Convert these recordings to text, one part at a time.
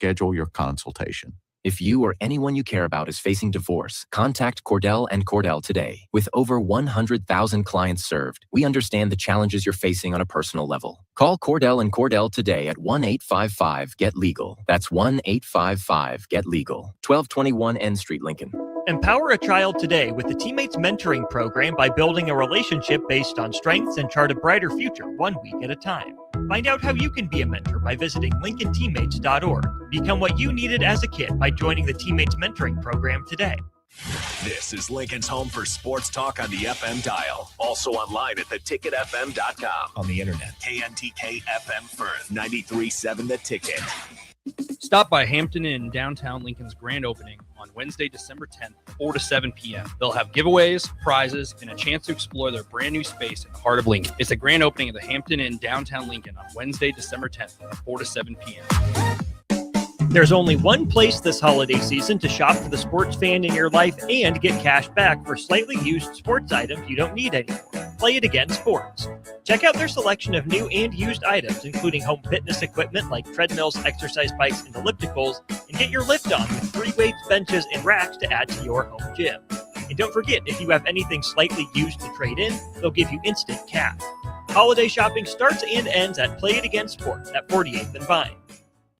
schedule your consultation. If you or anyone you care about is facing divorce, contact Cordell and Cordell today. With over 100,000 clients served, we understand the challenges you're facing on a personal level. Call Cordell and Cordell today at 1-855-GET-LEGAL. That's 1-855-GET-LEGAL. 1221 N Street, Lincoln. Empower a child today with the Teammates Mentoring Program by building a relationship based on strengths and chart a brighter future 1 week at a time. Find out how you can be a mentor by visiting LincolnTeammates.org. Become what you needed as a kid by joining the Teammates Mentoring Program today. This is Lincoln's home for sports talk on the FM dial. Also online at theticketfm.com. On the internet, KNTK FM Firth, 93.7 The Ticket. Stop by Hampton Inn in downtown Lincoln's grand opening on Wednesday, December 10th, 4 to 7 p.m. They'll have giveaways, prizes, and a chance to explore their brand new space in the heart of Lincoln. It's a grand opening of the Hampton Inn downtown Lincoln on Wednesday, December 10th at 4 to 7 p.m. There's only one place this holiday season to shop for the sports fan in your life and get cash back for slightly used sports items you don't need anymore. Play It Again Sports. Check out their selection of new and used items, including home fitness equipment like treadmills, exercise bikes, and ellipticals, and get your lift on with free weights, benches, and racks to add to your home gym. And don't forget, if you have anything slightly used to trade in, they'll give you instant cash. Holiday shopping starts and ends at Play It Again Sports at 48th and Vine.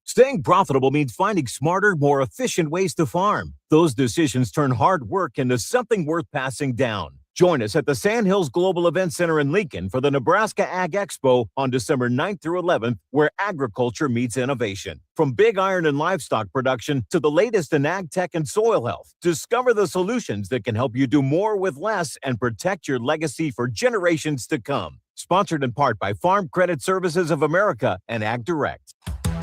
Staying profitable means finding smarter, more efficient ways to farm. Those decisions turn hard work into something worth passing down. Join us at the Sandhills Global Event Center in Lincoln for the Nebraska Ag Expo on December 9th through 11th, where agriculture meets innovation. From big iron and livestock production to the latest in ag tech and soil health, discover the solutions that can help you do more with less and protect your legacy for generations to come. Sponsored in part by Farm Credit Services of America and Ag Direct.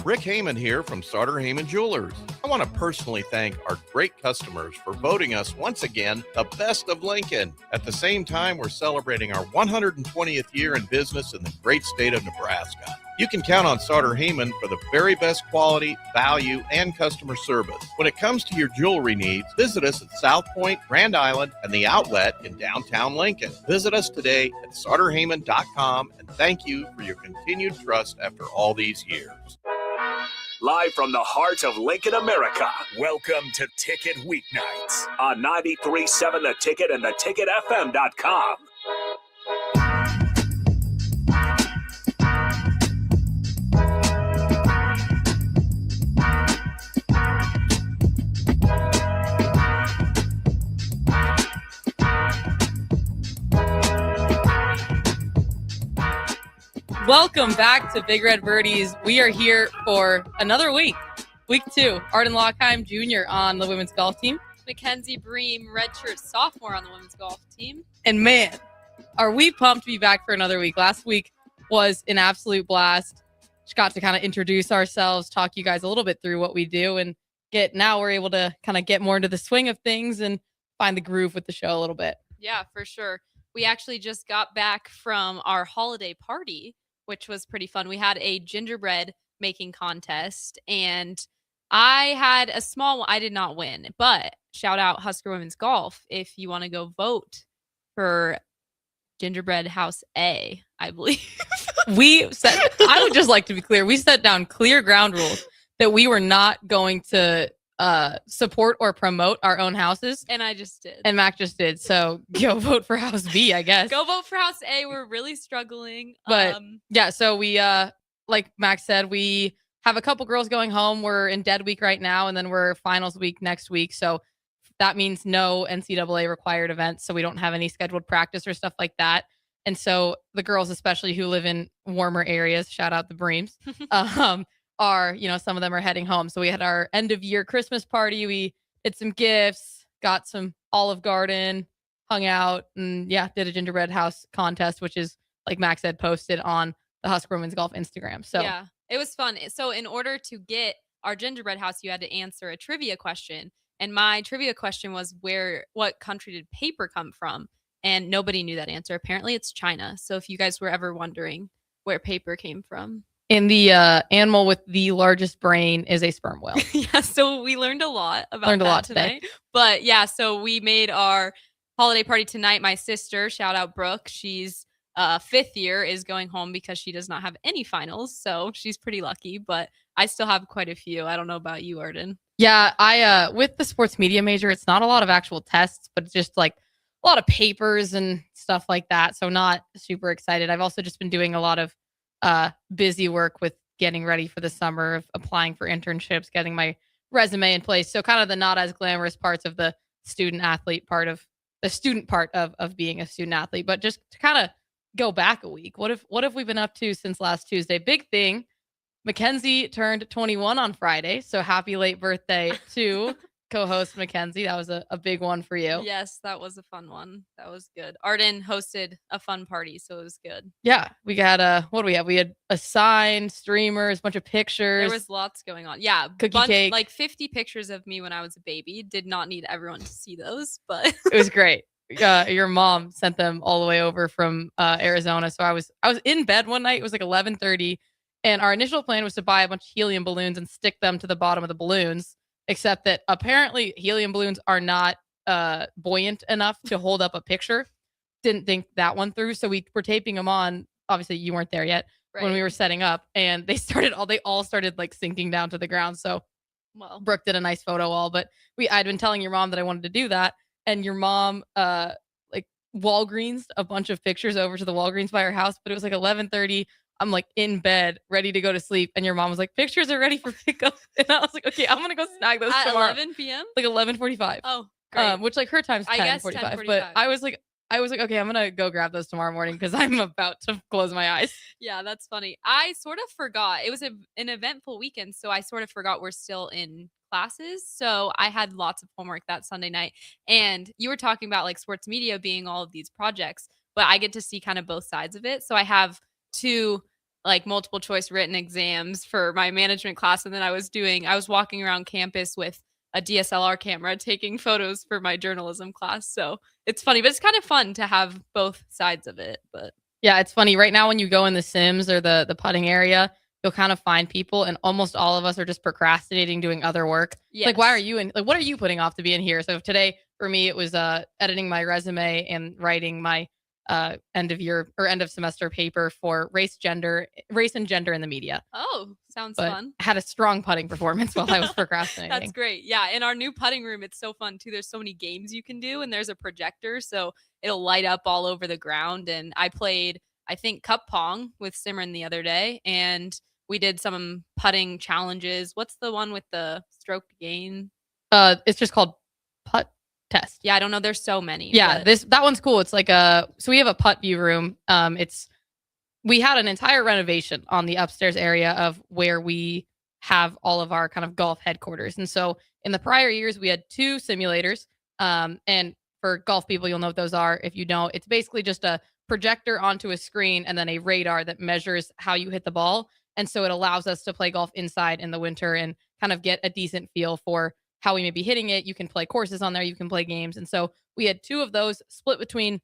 Rick Heyman here from Sauter Heyman Jewelers. I want to personally thank our great customers for voting us once again the best of Lincoln. At the same time, we're celebrating our 120th year in business in the great state of Nebraska. You can count on Sauter Heyman for the very best quality, value, and customer service. When it comes to your jewelry needs, visit us at South Point, Grand Island, and the Outlet in downtown Lincoln. Visit us today at SauterHeyman.com, and thank you for your continued trust after all these years. Live from the heart of Lincoln, America, welcome to Ticket Weeknights on 93.7 The Ticket and theticketfm.com. Welcome back to Big Red Birrdies. We are here for another week. Week 2. Arden Louchheim Jr. on the women's golf team. Mackenzie Bream, redshirt sophomore on the women's golf team. And man, are we pumped to be back for another week. Last week was an absolute blast. Just got to kind of introduce ourselves, talk you guys a little bit through what we do, and now we're able to kind of get more into the swing of things and find the groove with the show a little bit. Yeah, for sure. We actually just got back from our holiday party, which was pretty fun. We had a gingerbread making contest, and I had a small one. I did not win, but shout out Husker Women's Golf if you want to go vote for Gingerbread House A, I believe. I would just like to be clear. We set down clear ground rules that we were not going to support or promote our own houses. And I just did. And Mac just did. So go vote for House B, I guess. Go vote for House A. We're really struggling. But yeah, so we, like Mac said, we have a couple girls going home. We're in dead week right now, and then we're finals week next week. So that means no NCAA required events. So we don't have any scheduled practice or stuff like that. And so the girls, especially who live in warmer areas, shout out the Breams, are, some of them are heading home. So we had our end of year Christmas party. We did some gifts, got some Olive Garden, hung out, and did a gingerbread house contest, which is, like Max said, posted on the Husker Women's Golf Instagram. So yeah, it was fun. So in order to get our gingerbread house, you had to answer a trivia question. And my trivia question was, what country did paper come from? And nobody knew that answer. Apparently it's China. So if you guys were ever wondering where paper came from. And the animal with the largest brain is a sperm whale. Yeah, so we learned a lot about that today. But yeah, so we made our holiday party tonight. My sister, shout out Brooke, she's 5th year, is going home because she does not have any finals. So she's pretty lucky. But I still have quite a few. I don't know about you, Arden. Yeah, I with the sports media major, it's not a lot of actual tests, but it's just like a lot of papers and stuff like that. So not super excited. I've also just been doing a lot of busy work with getting ready for the summer, of applying for internships, getting my resume in place. So kind of the not as glamorous parts of the student part of being a student athlete. But just to kind of go back a week, what have we been up to since last Tuesday? Big thing. Mackenzie turned 21 on Friday, so happy late birthday to co-host Mackenzie. That was a big one for you. Yes, that was a fun one. That was good. Arden hosted a fun party, so it was good. Yeah, we got what do we have? We had a sign, streamers, a bunch of pictures. There was lots going on. Yeah, cookie cake, like 50 pictures of me when I was a baby. Did not need everyone to see those, but it was great. Your mom sent them all the way over from Arizona, so I was in bed one night. It was like 11:30. And our initial plan was to buy a bunch of helium balloons and stick them to the bottom of the balloons, except that apparently helium balloons are not buoyant enough to hold up a picture. Didn't think that one through. So we were taping them on. Obviously, you weren't there yet when we were setting up, and they all started like sinking down to the ground. So Brooke did a nice photo wall, but I'd been telling your mom that I wanted to do that, and your mom like Walgreens a bunch of pictures over to the Walgreens by her house, but it was like 11:30. I'm like in bed, ready to go to sleep. And your mom was like, pictures are ready for pickup. And I was like, okay, I'm going to go snag those at tomorrow. 11 p.m.? Like 11:45. Oh, great. Which like her time's 10:45. But I was like, okay, I'm going to go grab those tomorrow morning because I'm about to close my eyes. Yeah, that's funny. I sort of forgot. It was an eventful weekend, so I sort of forgot we're still in classes. So I had lots of homework that Sunday night. And you were talking about like sports media being all of these projects, but I get to see kind of both sides of it. So I have 2 like multiple choice written exams for my management class. And then I was walking around campus with a DSLR camera taking photos for my journalism class. So it's funny, but it's kind of fun to have both sides of it. But yeah, it's funny right now when you go in the Sims or the putting area, you'll kind of find people, and almost all of us are just procrastinating doing other work. Yes. Like, why are you in? Like, what are you putting off to be in here? So today for me, it was editing my resume and writing my end of semester paper for race and gender in the media. Oh, sounds but fun. Had a strong putting performance while I was procrastinating. That's great. Yeah, in our new putting room, it's so fun too. There's so many games you can do, and there's a projector, so it'll light up all over the ground. And I played, I think, cup pong with Simran the other day, and we did some putting challenges. What's the one with the stroke gain? It's just called putt test. Yeah, I don't know. There's so many. Yeah, that one's cool. It's like so we have a putt view room. We had an entire renovation on the upstairs area of where we have all of our kind of golf headquarters. And so in the prior years, we had 2 simulators. And for golf people, you'll know what those are. If you don't, it's basically just a projector onto a screen and then a radar that measures how you hit the ball. And so it allows us to play golf inside in the winter and kind of get a decent feel for how we may be hitting it. You can play courses on there. You can play games. And so we had 2 of those split between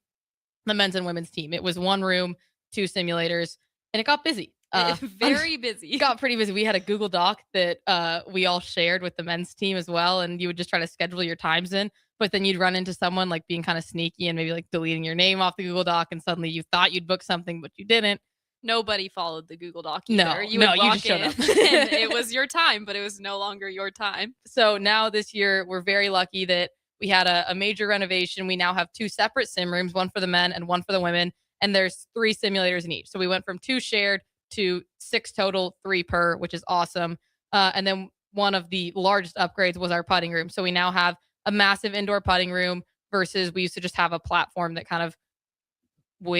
the men's and women's team. It was 1 room, 2 simulators, and it got busy. Very busy. It got pretty busy. We had a Google Doc that we all shared with the men's team as well. And you would just try to schedule your times in, but then you'd run into someone like being kind of sneaky and maybe like deleting your name off the Google Doc. And suddenly you thought you'd book something, but you didn't. Nobody followed the Google Doc either. No, you just showed up. And it was your time, but it was no longer your time. So now this year, we're very lucky that we had a major renovation. We now have 2 separate sim rooms, one for the men and one for the women. And there's 3 simulators in each. So we went from 2 shared to 6 total, 3 per, which is awesome. And then one of the largest upgrades was our putting room. So we now have a massive indoor putting room versus we used to just have a platform that kind of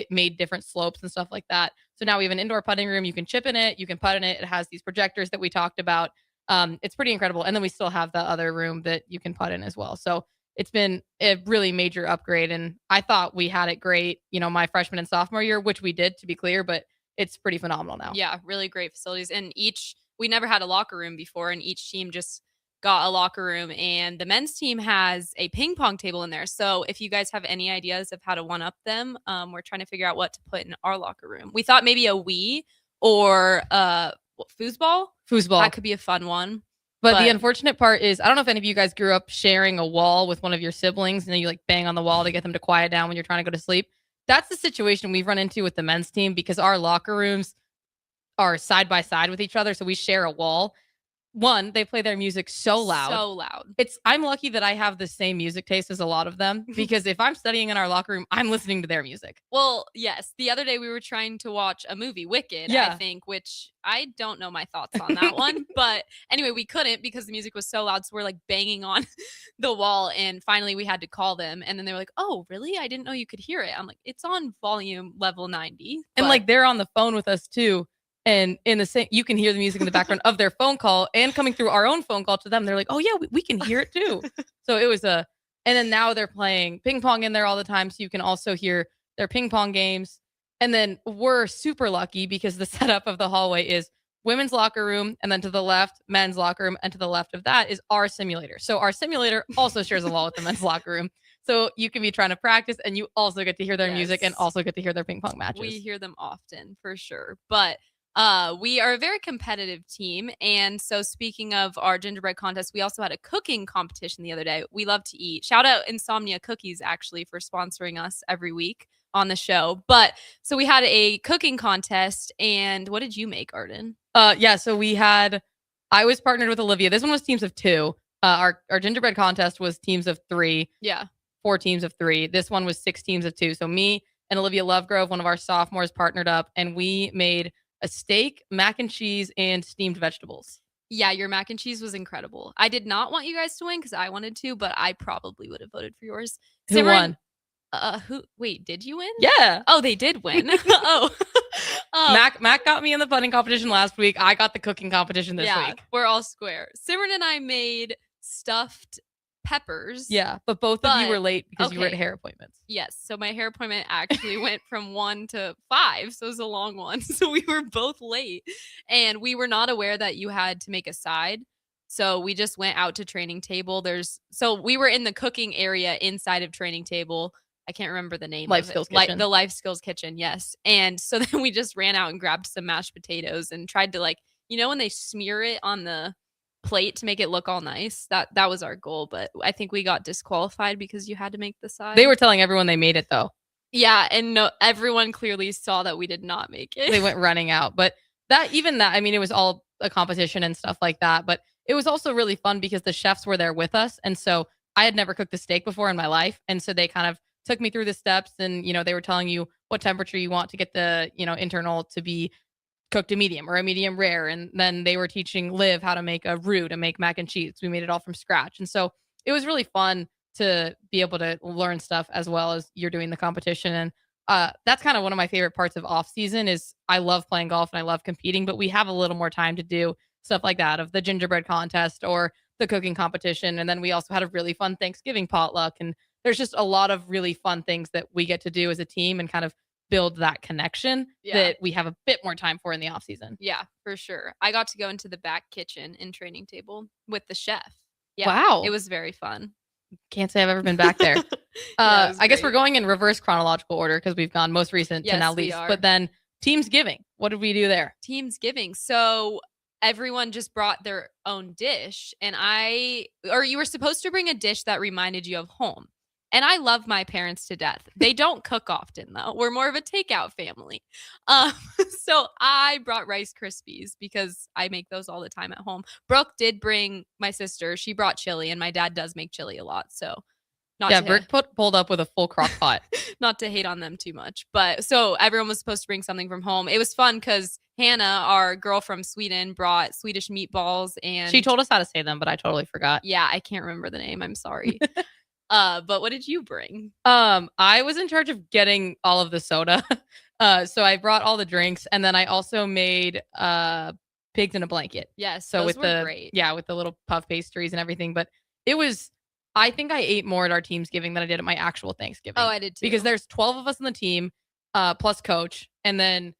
made different slopes and stuff like that. So now we have an indoor putting room. You can chip in it. You can putt in it. It has these projectors that we talked about. It's pretty incredible. And then we still have the other room that you can putt in as well. So it's been a really major upgrade. And I thought we had it great, my freshman and sophomore year, which we did, to be clear, but it's pretty phenomenal now. Yeah, really great facilities. And we never had a locker room before, and each team just got a locker room, and the men's team has a ping pong table in there. So if you guys have any ideas of how to one up them, we're trying to figure out what to put in our locker room. We thought maybe a Wii or foosball. That could be a fun one. But the unfortunate part is, I don't know if any of you guys grew up sharing a wall with one of your siblings, and then you like bang on the wall to get them to quiet down when you're trying to go to sleep. That's the situation we've run into with the men's team because our locker rooms are side by side with each other. So we share a wall. one, they play their music so loud. So loud. I'm lucky that I have the same music taste as a lot of them, because if I'm studying in our locker room, I'm listening to their music. Well, yes. The other day we were trying to watch a movie, Wicked, I think, which I don't know my thoughts on that one. But anyway, we couldn't because the music was so loud. So we're like banging on the wall. And finally we had to call them. And then they were like, oh, really? I didn't know you could hear it. I'm like, it's on volume level 90. And like they're on the phone with us too. And in the same, you can hear the music in the background of their phone call and coming through our own phone call to them. They're like, oh yeah, we can hear it too. So it was and then now they're playing ping pong in there all the time. So you can also hear their ping pong games. And then we're super lucky because the setup of the hallway is women's locker room. And then to the left, men's locker room. And to the left of that is our simulator. So our simulator also shares a wall with the men's locker room. So you can be trying to practice and you also get to hear their music and also get to hear their ping pong matches. We hear them often for sure. But we are a very competitive team. And so speaking of our gingerbread contest, we also had a cooking competition the other day. We love to eat. Shout out Insomnia Cookies, actually, for sponsoring us every week on the show. But so we had a cooking contest. And what did you make, Arden? So I was partnered with Olivia. This one was teams of 2. Our gingerbread contest was teams of 3. Yeah. 4 teams of 3. This one was 6 teams of 2. So me and Olivia Lovegrove, one of our sophomores, partnered up and we made a steak, mac and cheese, and steamed vegetables. Yeah, your mac and cheese was incredible. I did not want you guys to win because I wanted to, but I probably would have voted for yours. Who won? Wait, did you win? Yeah. Oh, they did win. Mac got me in the putting competition last week. I got the cooking competition this week. We're all square. Simran and I made stuffed peppers. Yeah, but both of you were late because you were at hair appointments. Yes, so my hair appointment actually went from 1 to 5, so it was a long one. So we were both late, and we were not aware that you had to make a side. So we just went out to training table. So we were in the cooking area inside of training table. I can't remember the name. Life Skills Kitchen. The Life Skills Kitchen, yes. And so then we just ran out and grabbed some mashed potatoes and tried to when they smear it on the plate to make it look all nice. That was our goal, but I think we got disqualified because you had to make the side. They were telling everyone they made it though. Yeah, and no, everyone clearly saw that we did not make it. They went running out, but it was all a competition and stuff like that, but it was also really fun because the chefs were there with us, and so I had never cooked a steak before in my life, and so they kind of took me through the steps, and they were telling you what temperature you want to get the internal to be cooked a medium or a medium rare. And then they were teaching Liv how to make a roux to make mac and cheese. We made it all from scratch. And so it was really fun to be able to learn stuff as well as you're doing the competition. And that's kind of one of my favorite parts of off season is I love playing golf and I love competing, but we have a little more time to do stuff like that of the gingerbread contest or the cooking competition. And then we also had a really fun Thanksgiving potluck. And there's just a lot of really fun things that we get to do as a team and kind of build that connection that we have a bit more time for in the off season. Yeah, for sure. I got to go into the back kitchen in training table with the chef. Yeah, wow. It was very fun. Can't say I've ever been back there. I guess we're going in reverse chronological order because we've gone most recent to now least. But then Teamsgiving. What did we do there? Teamsgiving. So everyone just brought their own dish and you were supposed to bring a dish that reminded you of home. And I love my parents to death. They don't cook often, though. We're more of a takeout family. So I brought Rice Krispies because I make those all the time at home. Brooke did bring my sister. She brought chili, and my dad does make chili a lot. So Brooke pulled up with a full crock pot. Not to hate on them too much. But so everyone was supposed to bring something from home. It was fun because Hannah, our girl from Sweden, brought Swedish meatballs. And she told us how to say them, but I totally forgot. Yeah, I can't remember the name. I'm sorry. But what did you bring? I was in charge of getting all of the soda. So I brought all the drinks, and then I also made pigs in a blanket. Yes, so those were great. Yeah, with the little puff pastries and everything. But I think I ate more at our Teamsgiving than I did at my actual Thanksgiving. Oh, I did too. Because there's 12 of us on the team, plus coach, and then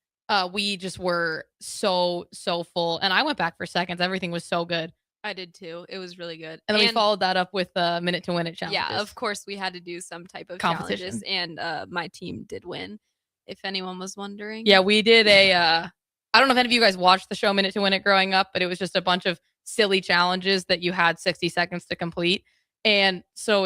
we just were so full. And I went back for seconds. Everything was so good. I did too. It was really good. And then we followed that up with minute to win it challenges. Yeah, of course we had to do some type of challenges, and my team did win, if anyone was wondering. Yeah, we did I don't know if any of you guys watched the show Minute to Win It growing up, but it was just a bunch of silly challenges that you had 60 seconds to complete. And so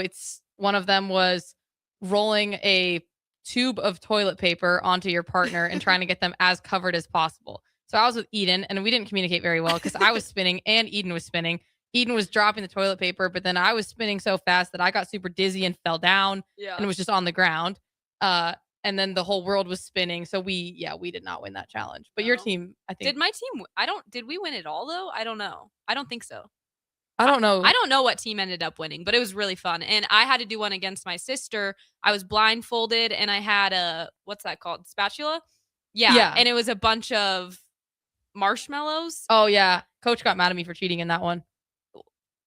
one of them was rolling a tube of toilet paper onto your partner and trying to get them as covered as possible. So I was with Eden, and we didn't communicate very well because I was spinning and Eden was spinning. Eden was dropping the toilet paper, but then I was spinning so fast that I got super dizzy and fell down and was just on the ground. And then the whole world was spinning. So we did not win that challenge. But your team, I think. Did my team? Did we win it all though? I don't know. I don't think so. I don't know. I don't know what team ended up winning, but it was really fun. And I had to do one against my sister. I was blindfolded and I had a, what's that called? Spatula? Yeah. And it was a bunch of marshmallows. Oh, yeah. Coach got mad at me for cheating in that one.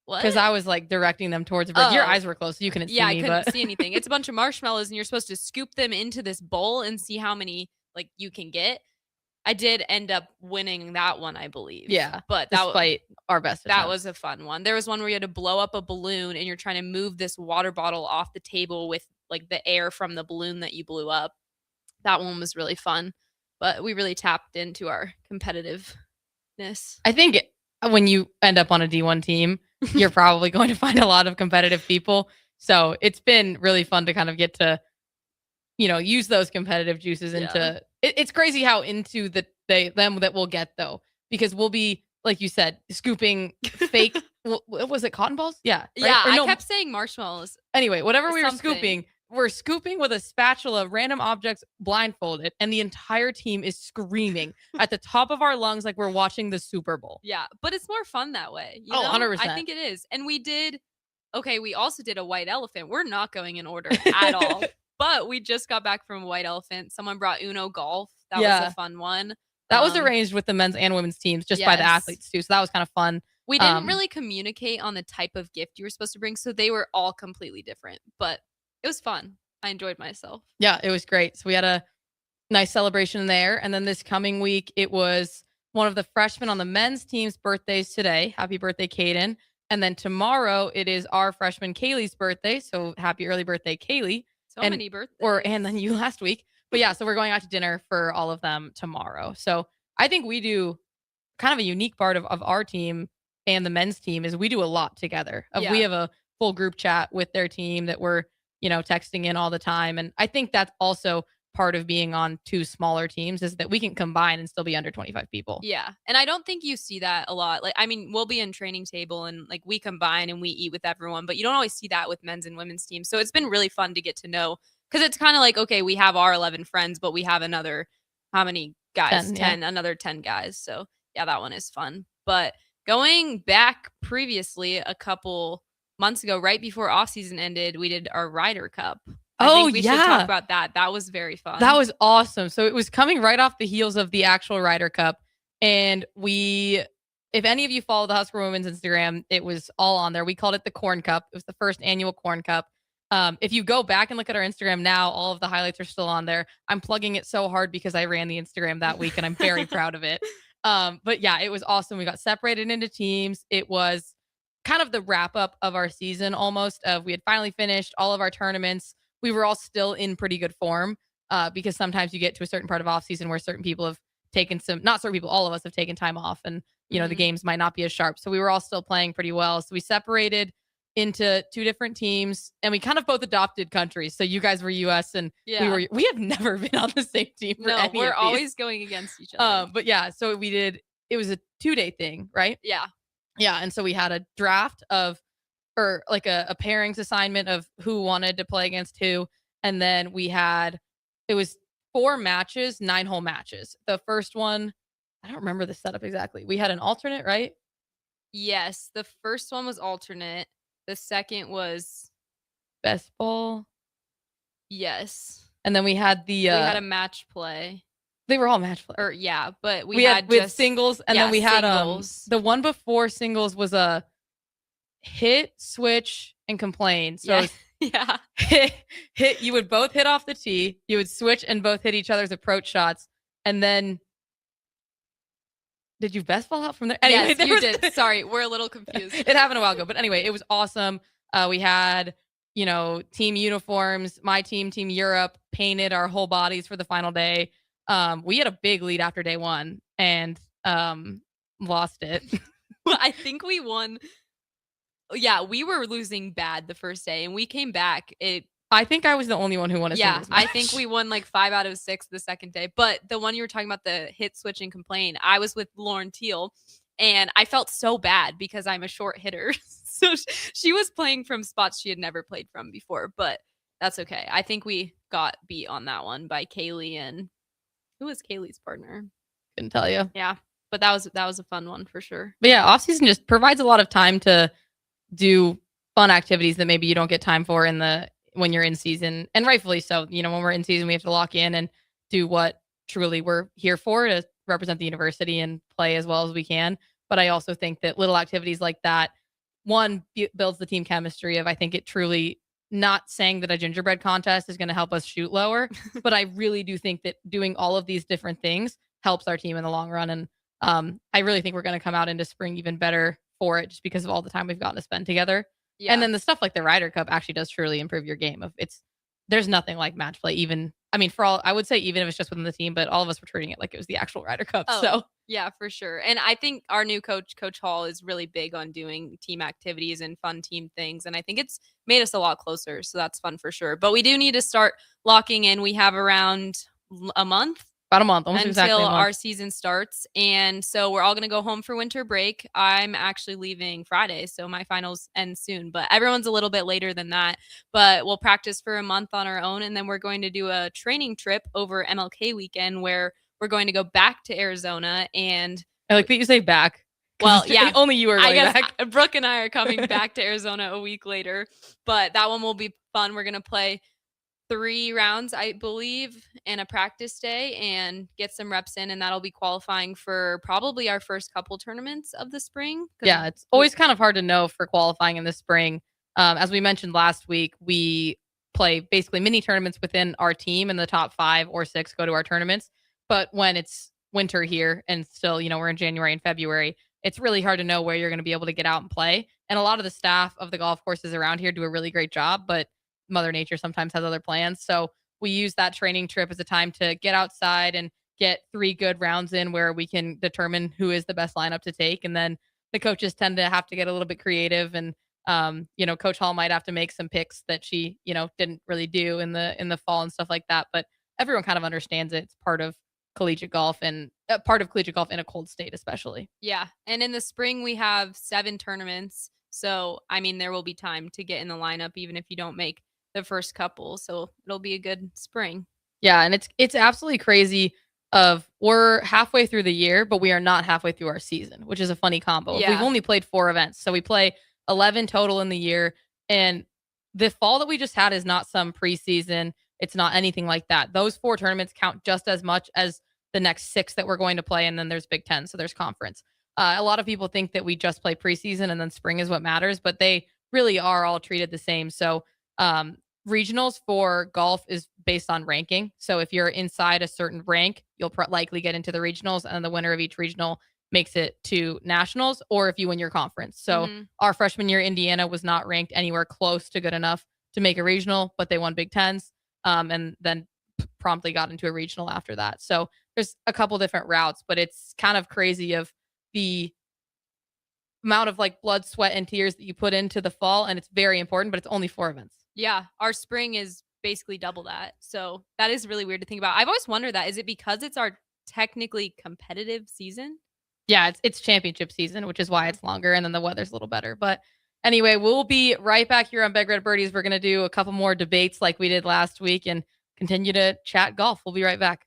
What? Because I was like directing them towards a bird. Your eyes were closed, so you couldn't see me. Yeah, I couldn't see anything. It's a bunch of marshmallows and you're supposed to scoop them into this bowl and see how many like you can get. I did end up winning that one, I believe. Yeah, but despite our best that attempt. was a fun one. There was one where you had to blow up a balloon and you're trying to move this water bottle off the table with like the air from the balloon that you blew up. That one was really fun, but we really tapped into our competitiveness. I think when you end up on a D1 team, you're probably going to find a lot of competitive people. So it's been really fun to kind of get to, use those competitive juices into. It's crazy how into them that we'll get though, because we'll be, like you said, scooping fake. Was it cotton balls? Yeah. Right? Yeah. I kept saying marshmallows. Anyway, whatever we were scooping, we're scooping with a spatula, random objects blindfolded, and the entire team is screaming at the top of our lungs like we're watching the Super Bowl. Yeah. But it's more fun that way. 100%. I think it is. And we also did a white elephant. We're not going in order at all. But we just got back from White Elephant. Someone brought Uno Golf. That was a fun one. That was arranged with the men's and women's teams just by the athletes too. So that was kind of fun. We didn't really communicate on the type of gift you were supposed to bring. So they were all completely different. But it was fun. I enjoyed myself. Yeah, it was great. So we had a nice celebration there. And then this coming week, it was one of the freshmen on the men's team's birthdays today. Happy birthday, Caden. And then tomorrow, it is our freshman Kaylee's birthday. So happy early birthday, Kaylee. So many birthdays. And then you last week. But yeah, so we're going out to dinner for all of them tomorrow. So I think we do kind of a unique part of our team and the men's team is we do a lot together. We have a full group chat with their team that we're, texting in all the time. And I think that's also part of being on two smaller teams is that we can combine and still be under 25 people. Yeah. And I don't think you see that a lot. Like, I mean, we'll be in training table and like we combine and we eat with everyone, but you don't always see that with men's and women's teams. So it's been really fun to get to know because it's kind of like, okay, we have our 11 friends, but we have another, how many guys? 10, another 10 guys. So yeah, that one is fun. But going back previously a couple months ago, right before off season ended, we did our Ryder Cup. I think we should talk about that. That was very fun. That was awesome. So it was coming right off the heels of the actual Ryder Cup. And if any of you follow the Husker Women's Instagram, it was all on there. We called it the Corn Cup. It was the first annual Corn Cup. If you go back and look at our Instagram now, all of the highlights are still on there. I'm plugging it so hard because I ran the Instagram that week and I'm very proud of it. But yeah, it was awesome. We got separated into teams. It was kind of the wrap up of our season almost. We had finally finished all of our tournaments. We were all still in pretty good form because sometimes you get to a certain part of off season where certain people have taken all of us have taken time off and, the games might not be as sharp. So we were all still playing pretty well. So we separated into two different teams and we kind of both adopted countries. So you guys were US and we have never been on the same team. We're always going against each other. But yeah, so it was a 2-day thing, right? Yeah. Yeah. And so we had a draft or like a pairings assignment of who wanted to play against who. And then it was 4 matches, 9-hole matches. The first one, I don't remember the setup exactly. We had an alternate, right? Yes. The first one was alternate. The second was best ball. Yes. And then we had we had a match play. They were all match play. But we had with singles. And then we had singles. The one before singles was a hit, switch, and complain. So hit. You would both hit off the tee. You would switch and both hit each other's approach shots. And then, did you best ball out from there? Anyway, yes, you did. Sorry, we're a little confused. It happened a while ago, but anyway, it was awesome. We had team uniforms. My team Europe, painted our whole bodies for the final day. We had a big lead after day one and lost it. I think we won. Yeah, we were losing bad the first day and we came back. I think I was the only one who won a Yeah, singles match. I think we won like 5 out of 6 the second day. But the one you were talking about, the hit, switch, and complain, I was with Lauren Teal, and I felt so bad because I'm a short hitter. So she was playing from spots she had never played from before, but that's okay. I think we got beat on that one by Kaylee, and who was Kaylee's partner? Couldn't tell you. Yeah, but that was a fun one for sure. But yeah, off season just provides a lot of time to do fun activities that maybe you don't get time for when you're in season, and rightfully so. You know, when we're in season, we have to lock in and do what truly we're here for, to represent the university and play as well as we can. But I also think that little activities like that, one, builds the team chemistry of, I think it truly, not saying that a gingerbread contest is going to help us shoot lower, but I really do think that doing all of these different things helps our team in the long run. And I really think we're going to come out into spring even better for it, just because of all the time we've gotten to spend together. Yeah. And then the stuff like the Ryder Cup actually does truly improve your game. There's nothing like match play, I would say even if it's just within the team, but all of us were treating it like it was the actual Ryder Cup. Oh, so yeah, for sure. And I think our new coach, Coach Hall, is really big on doing team activities and fun team things. And I think it's made us a lot closer. So that's fun for sure. But we do need to start locking in. We have around a month. About a month, almost exactly a month. Our season starts. And so we're all going to go home for winter break. I'm actually leaving Friday, so my finals end soon, but everyone's a little bit later than that. But we'll practice for a month on our own, and then we're going to do a training trip over MLK weekend where we're going to go back to Arizona. And I like that you say back. Well, yeah. Only you are going back. Brooke and I are coming back to Arizona a week later, but that one will be fun. We're going to play 3 rounds, I believe, in a practice day and get some reps in, and that'll be qualifying for probably our first couple tournaments of the spring. Yeah, it's always kind of hard to know for qualifying in the spring. As we mentioned last week, we play basically mini tournaments within our team, and the top 5 or 6 go to our tournaments. But when it's winter here and still, we're in January and February, it's really hard to know where you're going to be able to get out and play. And a lot of the staff of the golf courses around here do a really great job, but Mother Nature sometimes has other plans. So we use that training trip as a time to get outside and get 3 good rounds in where we can determine who is the best lineup to take. And then the coaches tend to have to get a little bit creative, and Coach Hall might have to make some picks that she, didn't really do in the fall and stuff like that. But everyone kind of understands it. It's part of collegiate golf, and part of collegiate golf in a cold state, especially. Yeah. And in the spring, we have 7 tournaments. So, there will be time to get in the lineup, even if you don't make the first couple. So it'll be a good spring. Yeah. And it's absolutely crazy we're halfway through the year, but we are not halfway through our season, which is a funny combo. Yeah. We've only played 4 events. So we play 11 total in the year. And the fall that we just had is not some preseason. It's not anything like that. Those 4 tournaments count just as much as the next 6 that we're going to play. And then there's Big Ten. So there's conference. A lot of people think that we just play preseason and then spring is what matters, but they really are all treated the same. So regionals for golf is based on ranking. So if you're inside a certain rank, you'll likely get into the regionals, and the winner of each regional makes it to nationals, or if you win your conference. So our freshman year, Indiana was not ranked anywhere close to good enough to make a regional, but they won Big Tens, and then promptly got into a regional after that. So there's a couple different routes, but it's kind of crazy of the amount of blood, sweat, and tears that you put into the fall. And it's very important, but it's only 4 events. Yeah. Our spring is basically double that. So that is really weird to think about. I've always wondered that. Is it because it's our technically competitive season? Yeah, it's championship season, which is why it's longer, and then the weather's a little better. But anyway, we'll be right back here on Big Red Birrdies. We're going to do a couple more debates like we did last week and continue to chat golf. We'll be right back.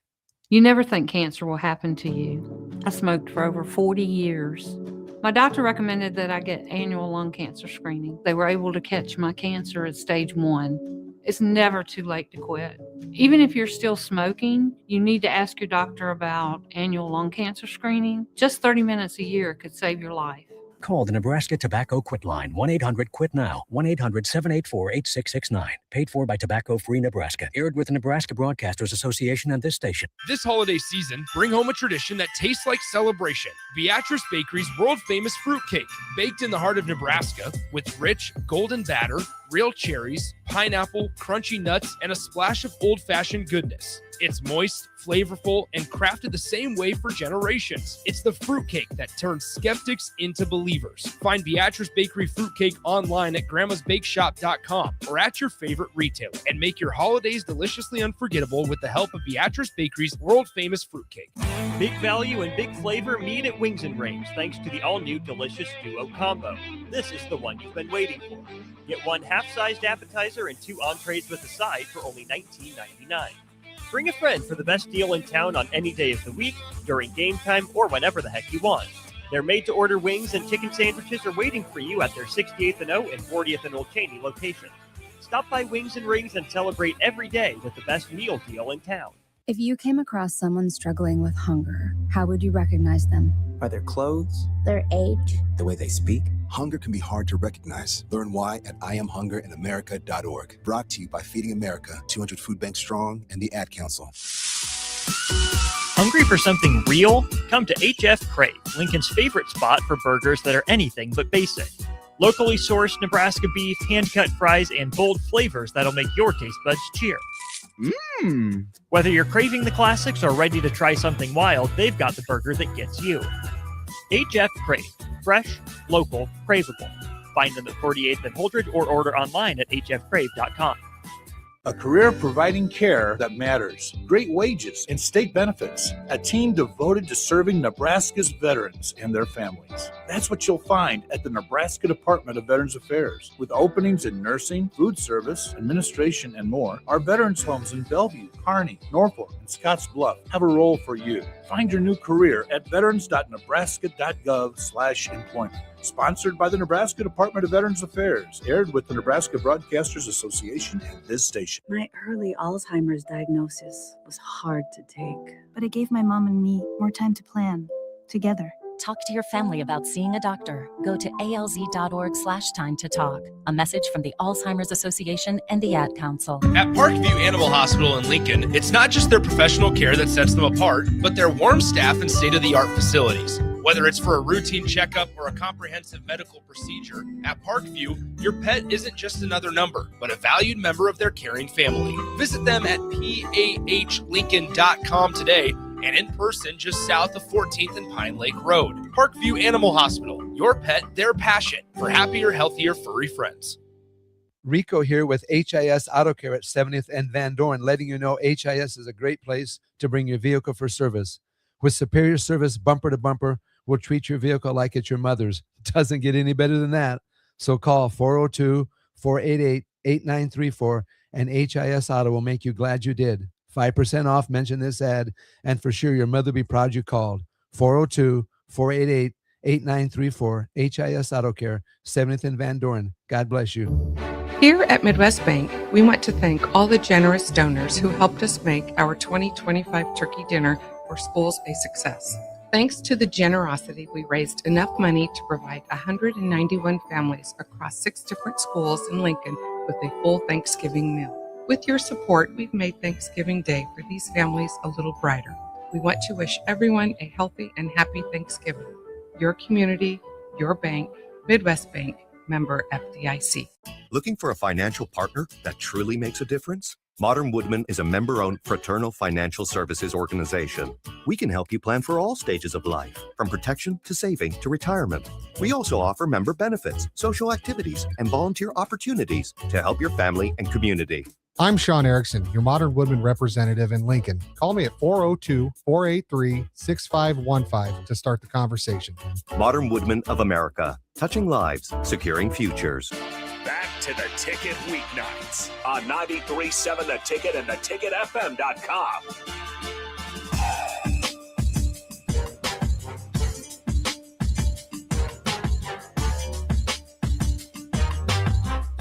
You never think cancer will happen to you. I smoked for over 40 years. My doctor recommended that I get annual lung cancer screening. They were able to catch my cancer at stage 1. It's never too late to quit. Even if you're still smoking, you need to ask your doctor about annual lung cancer screening. Just 30 minutes a year could save your life. Call the Nebraska Tobacco Quit Line, 1-800-QUIT-NOW, 1-800-784-8669. Paid for by Tobacco Free Nebraska. Aired with the Nebraska Broadcasters Association and this station. This holiday season, bring home a tradition that tastes like celebration. Beatrice Bakery's world-famous fruitcake, baked in the heart of Nebraska with rich, golden batter, real cherries, pineapple, crunchy nuts, and a splash of old-fashioned goodness. It's moist, flavorful, and crafted the same way for generations. It's the fruitcake that turns skeptics into believers. Find Beatrice Bakery Fruitcake online at grandmasbakeshop.com or at your favorite retailer, and make your holidays deliciously unforgettable with the help of Beatrice Bakery's world-famous fruitcake. Big value and big flavor meet at Wings and Rings thanks to the all-new Delicious Duo Combo. This is the one you've been waiting for. Get one half-sized appetizer and 2 entrees with a side for only $19.99. Bring a friend for the best deal in town on any day of the week, during game time, or whenever the heck you want. Their made-to-order wings and chicken sandwiches are waiting for you at their 68th and O and 40th and Old Cheney locations. Stop by Wings and Rings and celebrate every day with the best meal deal in town. If you came across someone struggling with hunger, how would you recognize them? By their clothes, their age, the way they speak. Hunger can be hard to recognize. Learn why at IamHungerInAmerica.org. Brought to you by Feeding America, 200 Food Banks Strong, and the Ad Council. Hungry for something real? Come to HF Crave, Lincoln's favorite spot for burgers that are anything but basic. Locally sourced Nebraska beef, hand-cut fries, and bold flavors that'll make your taste buds cheer. Whether you're craving the classics or ready to try something wild, they've got the burger that gets you. HF Crave. Fresh, local, craveable. Find them at 48th and Holdred or order online at hfcrave.com. A career providing care that matters, great wages, and state benefits. A team devoted to serving Nebraska's veterans and their families. That's what you'll find at the Nebraska Department of Veterans Affairs. With openings in nursing, food service, administration, and more, our veterans homes in Bellevue, Kearney, Norfolk, and Scotts Bluff have a role for you. Find your new career at veterans.nebraska.gov/employment. Sponsored by the Nebraska Department of Veterans Affairs. Aired with the Nebraska Broadcasters Association and this station. My early Alzheimer's diagnosis was hard to take, but it gave my mom and me more time to plan together. Talk to your family about seeing a doctor. Go to alz.org/time to talk. A message from the Alzheimer's Association and the Ad Council. At Parkview Animal Hospital in Lincoln, it's not just their professional care that sets them apart, but their warm staff and state-of-the-art facilities. Whether it's for a routine checkup or a comprehensive medical procedure, at Parkview, your pet isn't just another number, but a valued member of their caring family. Visit them at pahlincoln.com today and in person just south of 14th and Pine Lake Road. Parkview Animal Hospital, your pet, their passion for happier, healthier, furry friends. Rico here with HIS Auto Care at 70th and Van Dorn, letting you know HIS is a great place to bring your vehicle for service. With superior service bumper to bumper, we'll treat your vehicle like it's your mother's. Doesn't get any better than that. So call 402-488-8934 and HIS Auto will make you glad you did. 5% off, mention this ad, and for sure your mother will be proud you called. 402-488-8934, HIS Auto Care, 70th and Van Dorn. God bless you. Here at Midwest Bank, we want to thank all the generous donors who helped us make our 2025 turkey dinner for schools a success. Thanks to the generosity, we raised enough money to provide 191 families across 6 different schools in Lincoln with a full Thanksgiving meal. With your support, we've made Thanksgiving Day for these families a little brighter. We want to wish everyone a healthy and happy Thanksgiving. Your community, your bank, Midwest Bank, member FDIC. Looking for a financial partner that truly makes a difference? Modern Woodman is a member-owned fraternal financial services organization. We can help you plan for all stages of life, from protection to saving to retirement. We also offer member benefits, social activities, and volunteer opportunities to help your family and community. I'm Sean Erickson, your Modern Woodman representative in Lincoln. Call me at 402-483-6515 to start the conversation. Modern Woodman of America, touching lives, securing futures. Back to the Ticket weeknights on 93.7 The Ticket and theticketfm.com.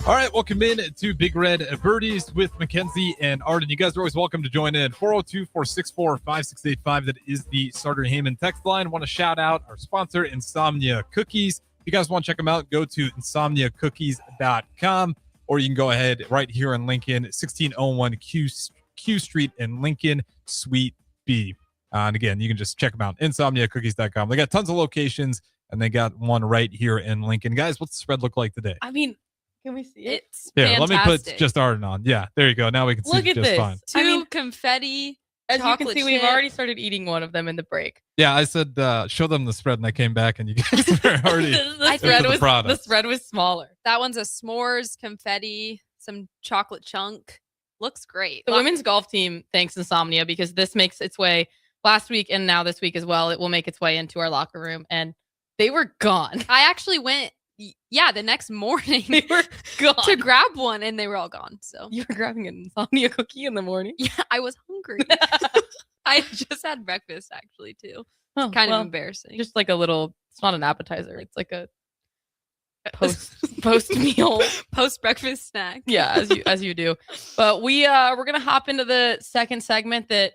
All right, welcome in to Big Red Birrdies with Mackenzie and Arden. You guys are always welcome to join in. 402-464-5685. That is the Starter Heyman text line. Want to shout out our sponsor, Insomnia Cookies. If you guys want to check them out, go to insomniacookies.com, or you can go ahead right here in Lincoln, 1601 Q Street in Lincoln, Suite B. And again, you can just check them out, insomniacookies.com. They got tons of locations, and they got one right here in Lincoln. Guys, what's the spread look like today? I mean, Can we see it? It's Yeah, let me put fantastic. just Arden on. Yeah, there you go. Now we can see Look it at just this. fine. Two confetti. As you can chocolate see, we've chip. already started eating one of them in the break. Yeah, I said show them the spread, and I came back, and you guys were already the spread was smaller. That one's a s'mores, confetti, some chocolate chunk. Looks great. The women's golf team thanks Insomnia because this makes its way last week and now this week as well. It will make its way into our locker room, and they were gone. I actually went, the next morning They were gone. to grab one, and they were all gone. So You were grabbing an Insomnia cookie in the morning? yeah, I was hungry. I just had breakfast actually too. Oh, Kind well, of embarrassing. Just like a little, it's not an appetizer. It's like a post meal. Post breakfast snack. Yeah, as you do. But we're gonna hop into the second segment that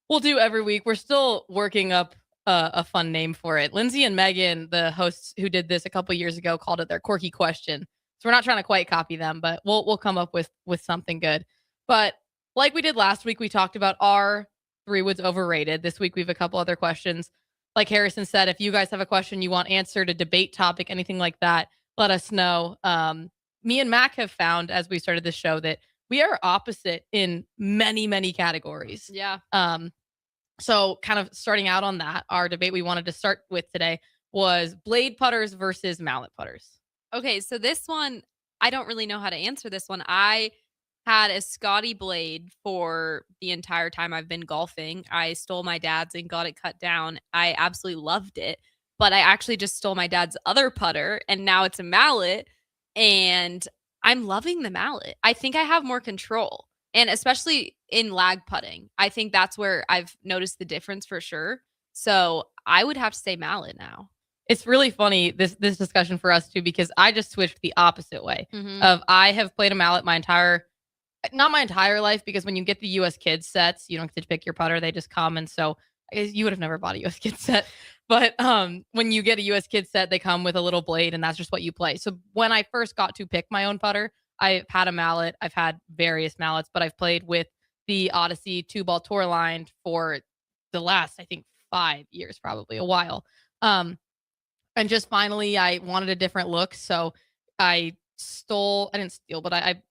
we'll do every week. We're still working up a fun name for it. Lindsay and Megan, the hosts who did this a couple years ago, called it their quirky question. So we're not trying to quite copy them, but we'll come up with something good. But like we did last week, we talked about our 3 woods overrated. This week we have a couple other questions. Like Harrison said, if you guys have a question you want answered, a debate topic, anything like that, let us know. Me and Mac have found as we started this show that we are opposite in many, many categories. Yeah. So kind of starting out on that, our debate we wanted to start with today was blade putters versus mallet putters. Okay, so this one, I don't really know how to answer this one. I had a Scotty blade for the entire time I've been golfing. I stole my dad's and got it cut down. I absolutely loved it, but I actually just stole my dad's other putter, and now it's a mallet, and I'm loving the mallet. I think I have more control, and especially in lag putting, I think that's where I've noticed the difference for sure. So I would have to say mallet now. It's really funny, this discussion for us too, because I just switched the opposite way of I have played a mallet not my entire life, because when you get the US Kids sets, you don't get to pick your putter. They just come. And so you would have never bought a US Kids set. But when you get a US Kids set, they come with a little blade, and that's just what you play. So when I first got to pick my own putter, I've had a mallet. I've had various mallets, but I've played with the Odyssey 2-ball tour line for the last, I think, 5 years, probably a while. And just finally, I wanted a different look. So I didn't steal, but I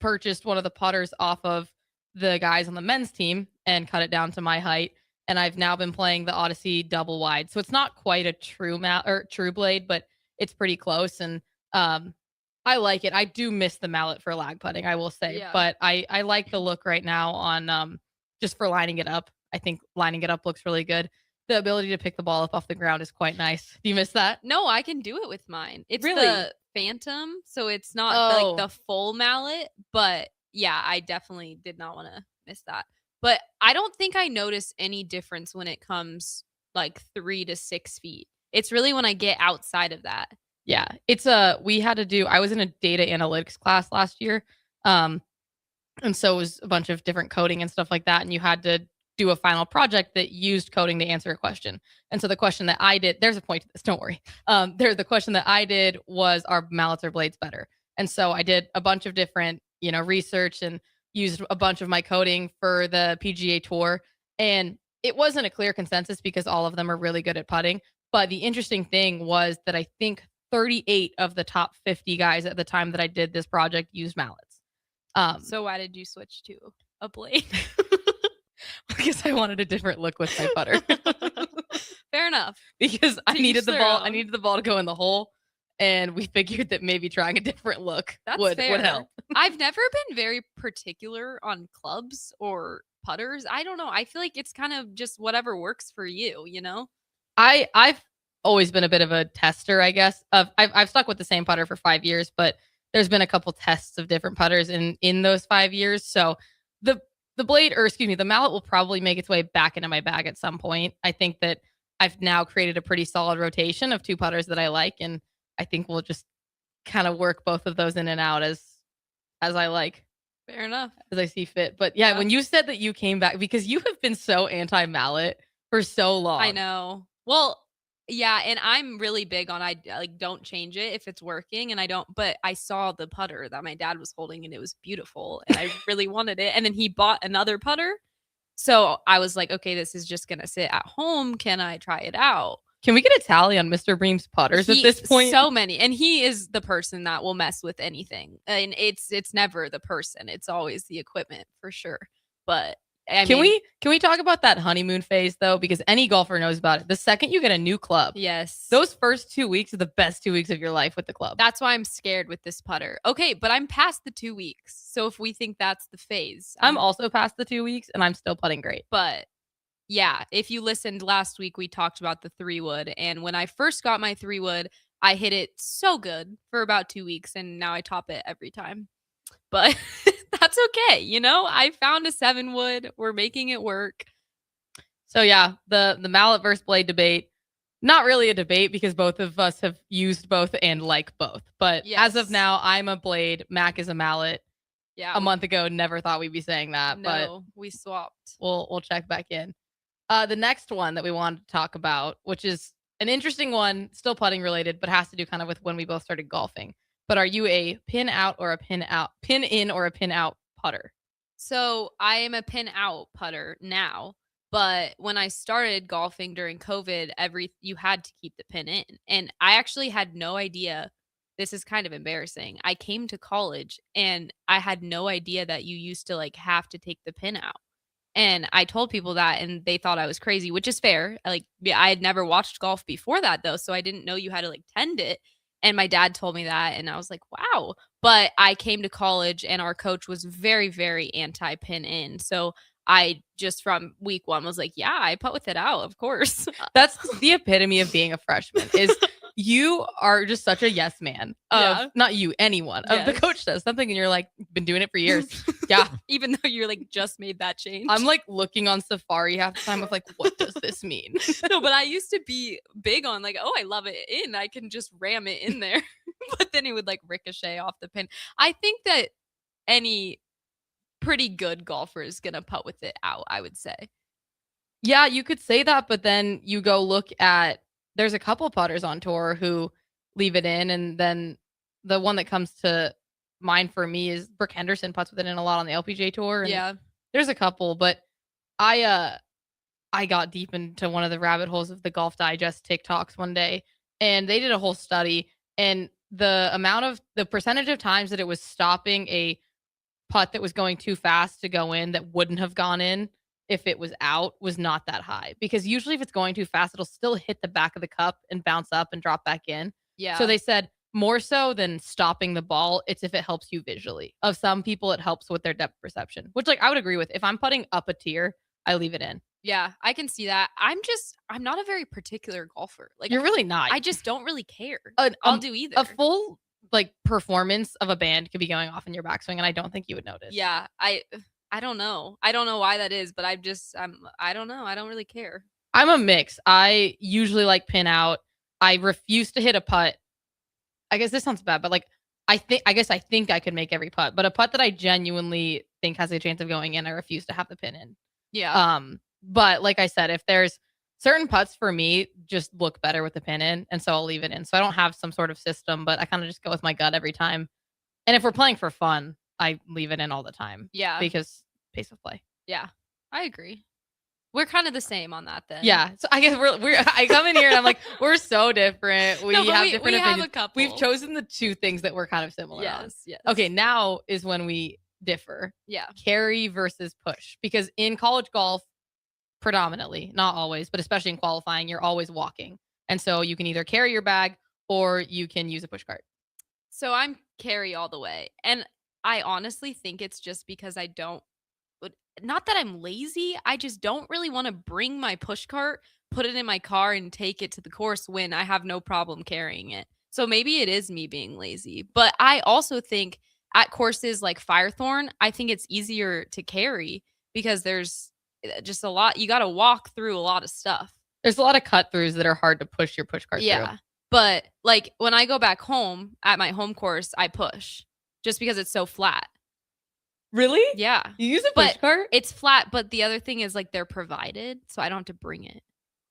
purchased one of the putters off of the guys on the men's team and cut it down to my height. And I've now been playing the Odyssey double wide. So it's not quite a true true blade, but it's pretty close. And I like it. I do miss the mallet for lag putting, I will say. Yeah. But I like the look right now on just for lining it up. I think lining it up looks really good. The ability to pick the ball up off the ground is quite nice. Do you miss that? No, I can do it with mine. It's Really? the Phantom, so it's not like the full mallet, but yeah, I definitely did not want to miss that. But I don't think I notice any difference when it comes like 3 to 6 feet. It's really when I get outside of that. Yeah, I was in a data analytics class last year. And so it was a bunch of different coding and stuff like that. And you had to do a final project that used coding to answer a question. And so the question that I did, there's a point to this, don't worry. The question that I did was, are mallets or blades better? And so I did a bunch of different, research and used a bunch of my coding for the PGA Tour. And it wasn't a clear consensus because all of them are really good at putting. But the interesting thing was that I think 38 of the top 50 guys at the time that I did this project used mallets. So why did you switch to a blade? Because I wanted a different look with my putter. Fair enough. Because I To needed each the their ball. own. I needed the ball to go in the hole, and we figured that maybe trying a different look would help. I've never been very particular on clubs or putters. I don't know. I feel like it's kind of just whatever works for you, I've always been a bit of a tester, I guess. I've stuck with the same putter for 5 years, but there's been a couple tests of different putters in those 5 years. So the mallet will probably make its way back into my bag at some point. I think that I've now created a pretty solid rotation of 2 putters that I like, and I think we'll just kind of work both of those in and out as I like. Fair enough. As I see fit. But yeah, when you said that you came back, because you have been so anti-mallet for so long. I know. Well, yeah, and I'm really big on I don't change it if it's working, and but I saw the putter that my dad was holding, and it was beautiful, and I really wanted it. And then he bought another putter. So I was like, okay, this is just going to sit at home. Can I try it out? Can we get a tally on Mr. Bream's putters at this point? So many. And he is the person that will mess with anything. And it's never the person. It's always the equipment for sure. But Can we talk about that honeymoon phase though? Because any golfer knows about it. The second you get a new club, yes, those first 2 weeks are the best 2 weeks of your life with the club. That's why I'm scared with this putter. Okay, but I'm past the 2 weeks. So if we think that's the phase, I'm also past the 2 weeks and I'm still putting great. But yeah, if you listened last week, we talked about the 3-wood. And when I first got my 3-wood, I hit it so good for about 2 weeks. And now I top it every time. But that's okay. I found a 7-wood. We're making it work. So yeah, the mallet versus blade debate, not really a debate because both of us have used both and like both. But as of now, I'm a blade. Mac is a mallet. Yeah. A month ago, never thought we'd be saying that. But we swapped. We'll check back in. The next one that we wanted to talk about, which is an interesting one, still putting related, but has to do kind of with when we both started golfing. But are you a pin out or a pin in or a pin out putter? So I am a pin out putter now, but when I started golfing during COVID, you had to keep the pin in. And I actually had no idea. This is kind of embarrassing. I came to college and I had no idea that you used to have to take the pin out. And I told people that and they thought I was crazy, which is fair. I had never watched golf before that though, so I didn't know you had to tend it. And my dad told me that and I was like, wow. But I came to college and our coach was very, very anti-pin in. So I just from week 1 was like, yeah, I putt with it out, of course. That's the epitome of being a freshman is you are just such a yes man. Not you, anyone. Of the coach says something and you're like, been doing it for years. Yeah. Even though you're just made that change. I'm looking on Safari half the time of what does this mean? No, but I used to be big on oh, I love it in. I can just ram it in there. But then it would ricochet off the pin. I think that any pretty good golfer is going to putt with it out, I would say. Yeah, you could say that, but then you go look at, there's a couple putters on tour who leave it in, and then the one that comes to mind for me is Brooke Henderson putts with it in a lot on the LPGA tour. And yeah. There's a couple, but I got deep into one of the rabbit holes of the Golf Digest TikToks one day, and they did a whole study, and the percentage of times that it was stopping a putt that was going too fast to go in that wouldn't have gone in if it was out was not that high, because usually if it's going too fast, it'll still hit the back of the cup and bounce up and drop back in. Yeah. So they said more so than stopping the ball, it's if it helps you visually. Of some people, it helps with their depth perception, which I would agree with. If I'm putting up a tier, I leave it in. Yeah, I can see that. I'm not a very particular golfer. You're really not. I just don't really care. I'll do either. A full performance of a band could be going off in your backswing, and I don't think you would notice. Yeah, I don't know. I don't know why that is, but I don't know. I don't really care. I'm a mix. I usually like pin out. I refuse to hit a putt. I guess this sounds bad, but I think I could make every putt, but a putt that I genuinely think has a chance of going in, I refuse to have the pin in. Yeah. But like I said, if there's certain putts for me just look better with the pin in, and so I'll leave it in. So I don't have some sort of system, but I kind of just go with my gut every time. And if we're playing for fun, I leave it in all the time. Yeah. Because pace of play. Yeah, I agree. We're kind of the same on that then. Yeah. So I guess I come in here and I'm like, we're so different. We have different opinions. Have a couple. We've chosen the two things that we're kind of similar on. Yes. Okay, now is when we differ. Yeah. Carry versus push. Because in college golf, predominantly, not always, but especially in qualifying, you're always walking. And so you can either carry your bag or you can use a push cart. So I'm carry all the way. And I honestly think it's just because not that I'm lazy, I just don't really want to bring my push cart, put it in my car and take it to the course when I have no problem carrying it. So maybe it is me being lazy. But I also think at courses like Firethorn, I think it's easier to carry because there's just a lot. You got to walk through a lot of stuff. There's a lot of cut throughs that are hard to push your push cart through. But when I go back home at my home course, I push just because it's so flat. Really? Yeah. You use a push cart? It's flat, but the other thing is they're provided, so I don't have to bring it.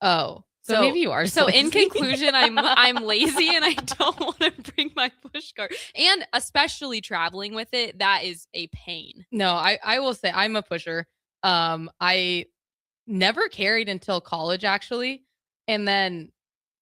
Oh. So maybe you are. So lazy. In conclusion, I'm lazy and I don't want to bring my push cart. And especially traveling with it, that is a pain. No, I will say I'm a pusher. I never carried until college actually. And then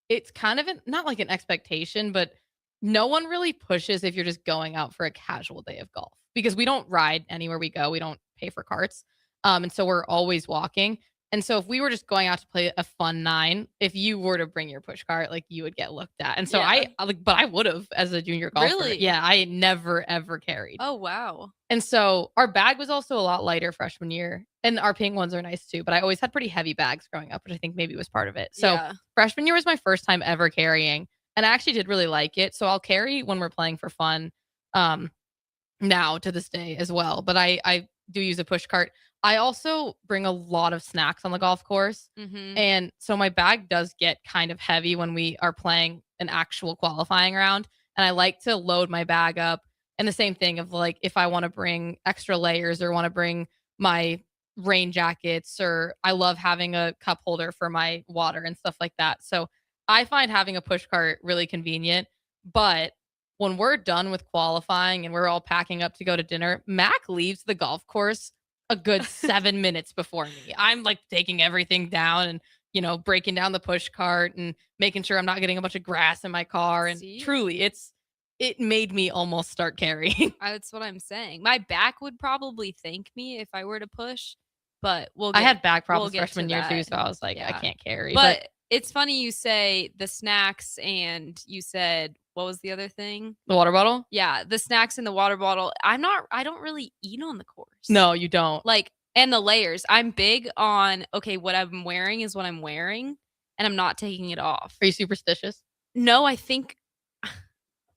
it's kind of not like an expectation, but no one really pushes if you're just going out for a casual day of golf because we don't ride anywhere we go. We don't pay for carts. And so we're always walking. And so if we were just going out to play a fun 9, if you were to bring your push cart, like you would get looked at. And so but I would have as a junior golfer. Really? Yeah, I never ever carried. Oh, wow. And so our bag was also a lot lighter freshman year. And our pink ones are nice too. But I always had pretty heavy bags growing up, which I think maybe was part of it. So freshman year was my first time ever carrying. And I actually did really like it. So I'll carry when we're playing for fun now to this day as well. But I do use a push cart. I also bring a lot of snacks on the golf course. And so my bag does get kind of heavy when we are playing an actual qualifying round. And I like to load my bag up. And the same thing of like, if I want to bring extra layers or want to bring my rain jackets, or I love having a cup holder for my water and stuff like that. So I find having a push cart really convenient. But when we're done with qualifying and we're all packing up to go to dinner, Mac leaves the golf course a good 7 minutes before me. I'm like taking everything down and, you know, breaking down the push cart and making sure I'm not getting a bunch of grass in my car. And truly, it made me almost start carrying. That's what I'm saying. My back would probably thank me if I were to push, but I had back problems freshman year too, so I was like, I can't carry. But it's funny you say the snacks and you said, what was the other thing? The water bottle? Yeah, the snacks and the water bottle. I don't really eat on the course. No, you don't. Like, and the layers. I'm big on, okay, what I'm wearing is what I'm wearing, and I'm not taking it off. Are you superstitious? No, I think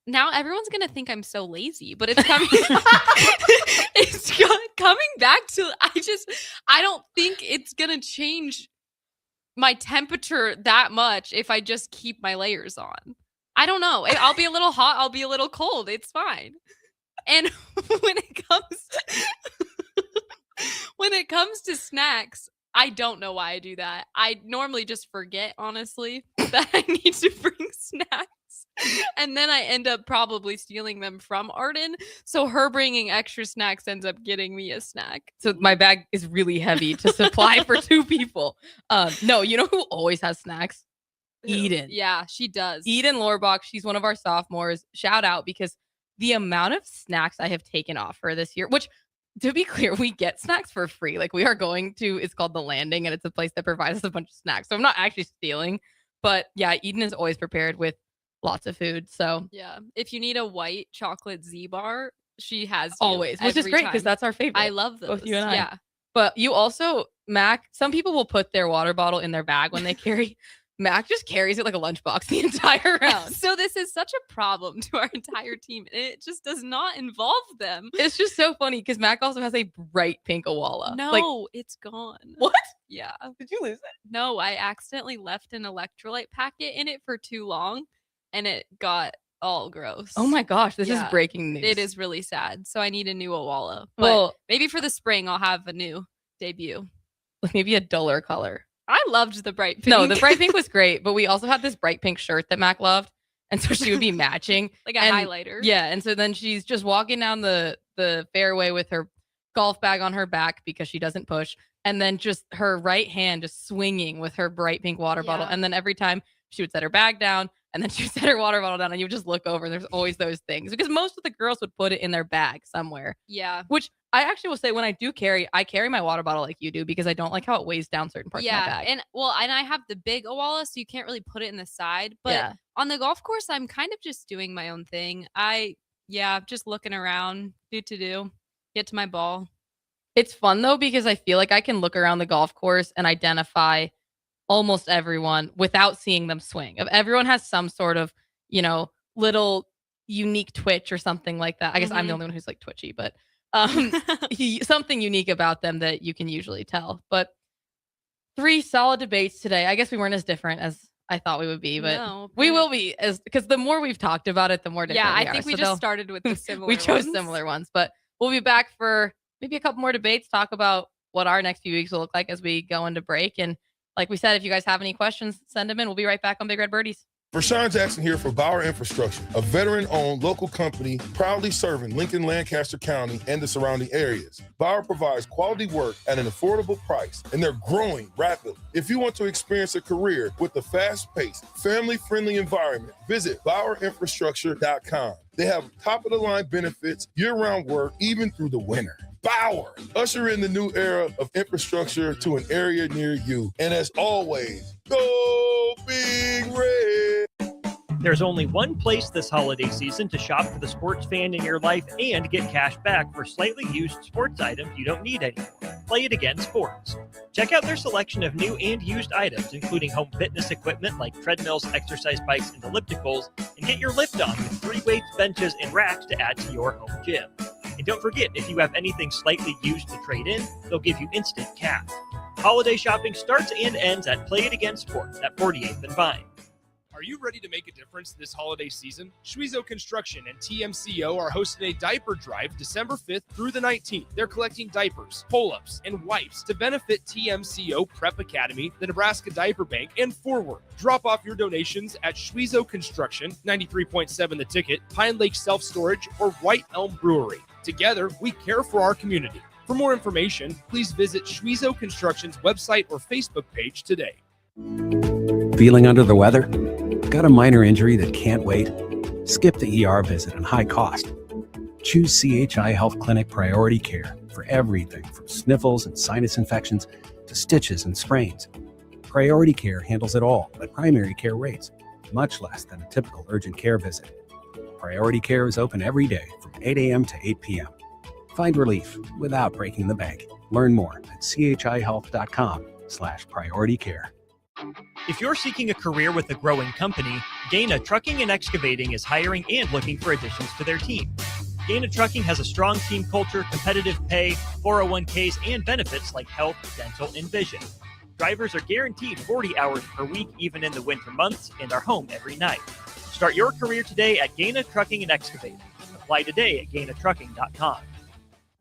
now everyone's going to think I'm so lazy, but it's coming coming back to I don't think it's going to change my temperature that much if I just keep my layers on. I don't know. I'll be a little hot. I'll be a little cold. It's fine. And when it comes to snacks, I don't know why I do that. I normally just forget, honestly, that I need to bring snacks. And then I end up probably stealing them from Arden. So her bringing extra snacks ends up getting me a snack. So my bag is really heavy to supply for 2 people. No, you know who always has snacks? Eden. Yeah, she does. Eden Lorbach, she's one of our sophomores. Shout out, because the amount of snacks I have taken off her this year, which, to be clear, we get snacks for free. Like, we are going to, it's called The Landing, and it's a place that provides us a bunch of snacks. So I'm not actually stealing. But yeah, Eden is always prepared with lots of food. So yeah, if you need a white chocolate Z bar, she has always, which is great because that's our favorite. I love those. Both you and I. Yeah. But you also, Mac, some people will put their water bottle in their bag when they carry. Mac just carries it like a lunchbox the entire round. So this is such a problem to our entire team. It just does not involve them. It's just so funny because Mac also has a bright pink Awala. No, it's gone. What? Yeah. Did you lose it? No, I accidentally left an electrolyte packet in it for too long and it got all gross. Oh my gosh, this is breaking news. It is really sad. So I need a new Awala. But maybe for the spring I'll have a new debut. Maybe a duller color. I loved the bright pink. No, the bright pink was great, but we also had this bright pink shirt that Mac loved. And so she would be matching. Like a highlighter. Yeah. And so then she's just walking down the fairway with her golf bag on her back because she doesn't push. And then just her right hand just swinging with her bright pink water bottle. And then every time she would set her bag down and then she would set her water bottle down and you would just look over and there's always those things because most of the girls would put it in their bag somewhere. Yeah. Which I actually will say when I do carry, I carry my water bottle like you do because I don't like how it weighs down certain parts of my bag. And I have the big Awala, so you can't really put it in the side. But on the golf course, I'm kind of just doing my own thing. Just looking around, get to my ball. It's fun though because I feel like I can look around the golf course and identify almost everyone without seeing them swing. If everyone has some sort of, little unique twitch or something like that. I guess I'm the only one who's like twitchy, but something unique about them that you can usually tell. But 3 solid debates today. I guess we weren't as different as I thought we would be, but we will be because the more we've talked about it, the more different we are. I think we just started with the similar we chose ones. similar ones, but we'll be back for maybe a couple more debates, talk about what our next few weeks will look like as we go into break. And like we said, if you guys have any questions, send them in. We'll be right back on Big Red Birdies. Vershawn Jackson here for Bauer Infrastructure, a veteran-owned local company proudly serving Lincoln, Lancaster County, and the surrounding areas. Bauer provides quality work at an affordable price, and they're growing rapidly. If you want to experience a career with a fast-paced, family-friendly environment, visit BauerInfrastructure.com. They have top-of-the-line benefits, year-round work, even through the winter. Bauer, usher in the new era of infrastructure to an area near you. And as always, go Big Red! There's only one place this holiday season to shop for the sports fan in your life and get cash back for slightly used sports items you don't need anymore. Play It Again Sports. Check out their selection of new and used items, including home fitness equipment like treadmills, exercise bikes, and ellipticals, and get your lift on with 3 weights, benches, and racks to add to your home gym. And don't forget, if you have anything slightly used to trade in, they'll give you instant cash. Holiday shopping starts and ends at Play It Again Sports at 48th and Vine. Are you ready to make a difference this holiday season? Schwiezo Construction and TMCO are hosting a diaper drive December 5th through the 19th. They're collecting diapers, pull-ups, and wipes to benefit TMCO Prep Academy, the Nebraska Diaper Bank, and Forward. Drop off your donations at Schwiezo Construction, 93.7 The Ticket, Pine Lake Self-Storage, or White Elm Brewery. Together, we care for our community. For more information, please visit Schwiezo Construction's website or Facebook page today. Feeling under the weather? Got a minor injury that can't wait? Skip the ER visit and high cost. Choose CHI Health Clinic Priority Care for everything from sniffles and sinus infections to stitches and sprains. Priority Care handles it all at primary care rates, much less than a typical urgent care visit. Priority Care is open every day from 8 a.m. to 8 p.m. Find relief without breaking the bank. Learn more at chihealth.com/prioritycare. If you're seeking a career with a growing company, Dana Trucking and Excavating is hiring and looking for additions to their team. Dana Trucking has a strong team culture, competitive pay, 401ks, and benefits like health, dental, and vision. Drivers are guaranteed 40 hours per week, even in the winter months, and are home every night. Start your career today at Dana Trucking and Excavating. Apply today at GainaTrucking.com.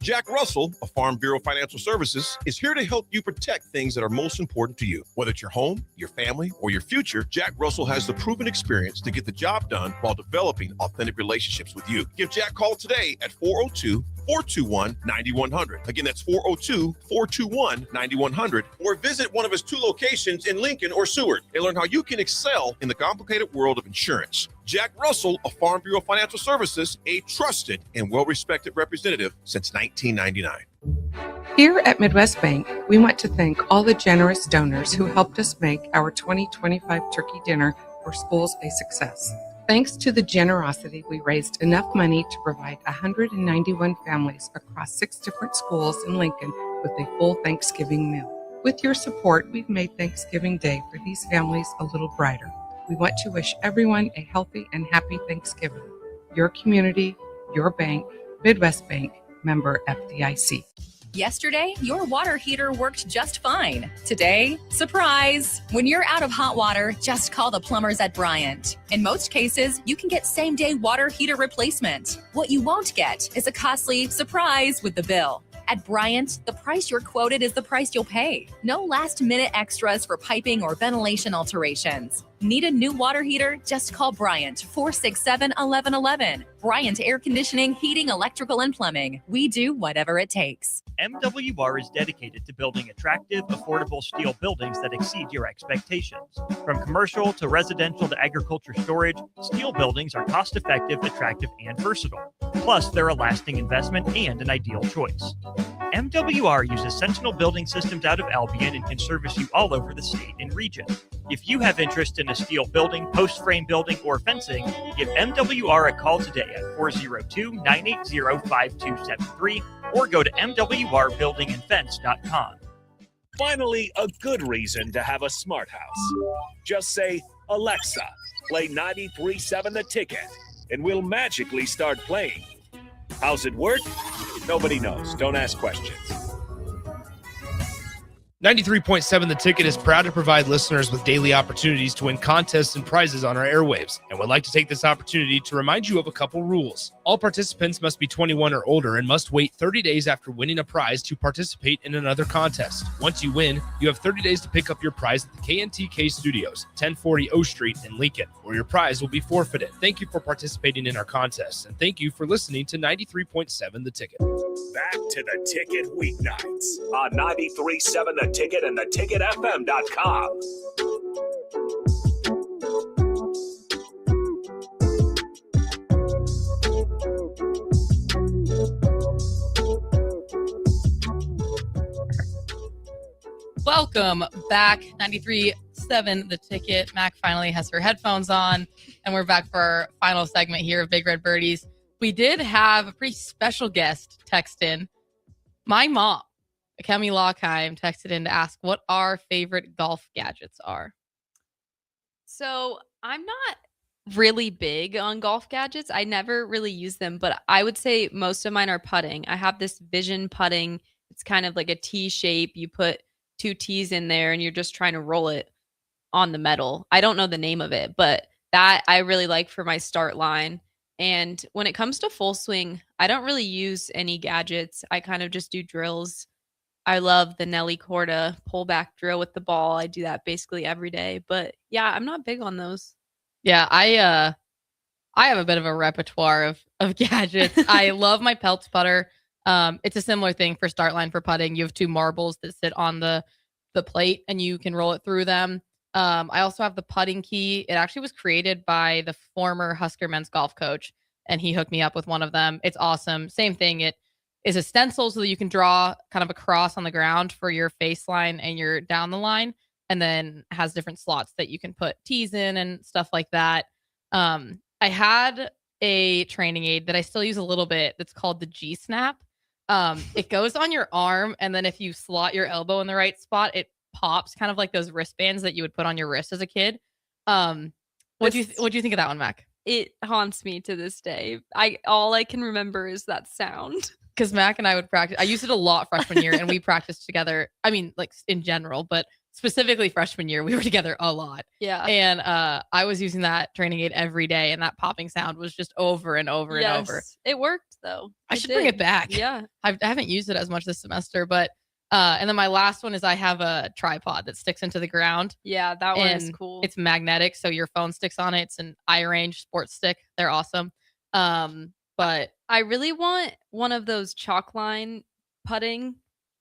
Jack Russell of Farm Bureau Financial Services is here to help you protect things that are most important to you. Whether it's your home, your family, or your future, Jack Russell has the proven experience to get the job done while developing authentic relationships with you. Give Jack a call today at 402-421-9100. Again, that's 402-421-9100. Or visit one of his 2 locations in Lincoln or Seward and learn how you can excel in the complicated world of insurance. Jack Russell of Farm Bureau Financial Services, a trusted and well-respected representative since 1999. Here at Midwest Bank, we want to thank all the generous donors who helped us make our 2025 turkey dinner for schools a success. Thanks to the generosity, we raised enough money to provide 191 families across 6 different schools in Lincoln with a full Thanksgiving meal. With your support, we've made Thanksgiving Day for these families a little brighter. We want to wish everyone a healthy and happy Thanksgiving. Your community, your bank, Midwest Bank, member FDIC. Yesterday, your water heater worked just fine. Today, surprise! When you're out of hot water, just call the plumbers at Bryant. In most cases, you can get same-day water heater replacement. What you won't get is a costly surprise with the bill. At Bryant, the price you're quoted is the price you'll pay. No last-minute extras for piping or ventilation alterations. Need a new water heater? Just call Bryant, 467-1111. Bryant Air Conditioning, Heating, Electrical, and Plumbing. We do whatever it takes. MWR is dedicated to building attractive, affordable steel buildings that exceed your expectations. From commercial to residential to agriculture storage, steel buildings are cost-effective, attractive, and versatile. Plus, they're a lasting investment and an ideal choice. MWR uses Sentinel Building Systems out of Albion and can service you all over the state and region. If you have interest in a steel building, post-frame building, or fencing, give MWR a call today at 402-980-5273 or go to mwrbuildingandfence.com. Finally, a good reason to have a smart house. Just say, Alexa, play 93.7 The Ticket, and we'll magically start playing. How's it work? Nobody knows. Don't ask questions. 93.7 The Ticket is proud to provide listeners with daily opportunities to win contests and prizes on our airwaves, and would like to take this opportunity to remind you of a couple rules. All participants must be 21 or older and must wait 30 days after winning a prize to participate in another contest. Once you win, you have 30 days to pick up your prize at the KNTK Studios, 1040 O Street in Lincoln, or your prize will be forfeited. Thank you for participating in our contest, and thank you for listening to 93.7 The Ticket. Back to The Ticket weeknights on 93.7 The Ticket and theticketfm.com. Welcome back, 93.7 The Ticket. Mac finally has her headphones on, and we're back for our final segment here of Big Red Birrdies. We did have a pretty special guest text in. My mom, Louchheim Louchheim, texted in to ask what our favorite golf gadgets are. So I'm not really big on golf gadgets. I never really use them, but I would say most of mine are putting. I have this Vision putting. It's kind of like a T shape. You put 2 T's in there and you're just trying to roll it on the metal. I don't know the name of it, but that I really like for my start line. And when it comes to full swing, I don't really use any gadgets. I kind of just do drills. I love the Nelly Corda pullback drill with the ball. I do that basically every day. But yeah, I'm not big on those. Yeah, I have a bit of a repertoire of gadgets. I love my Peltz putter. It's a similar thing for start line for putting. You have 2 marbles that sit on the plate and you can roll it through them. I also have the putting key. It actually was created by the former Husker men's golf coach, and he hooked me up with one of them. It's awesome. Same thing. It is a stencil so that you can draw kind of a cross on the ground for your face line and your down the line, and then has different slots that you can put tees in and stuff like that. I had a training aid that I still use a little bit that's called the G-Snap. It goes on your arm, and then if you slot your elbow in the right spot, it pops, kind of like those wristbands that you would put on your wrist as a kid. What'd you think of that one, Mac? It haunts me to this day. All I can remember is that sound. Because Mac and I would practice. I used it a lot freshman year, and we practiced together. I mean, like in general, but specifically freshman year, we were together a lot. Yeah. And I was using that training aid every day, and that popping sound was just over and over and over. It worked though. I should bring it back. Yeah. I haven't used it as much this semester, but and then my last one is I have a tripod that sticks into the ground. Yeah, that one is cool. It's magnetic, so your phone sticks on it. It's an iRange sports stick. They're awesome. But I really want one of those chalk line putting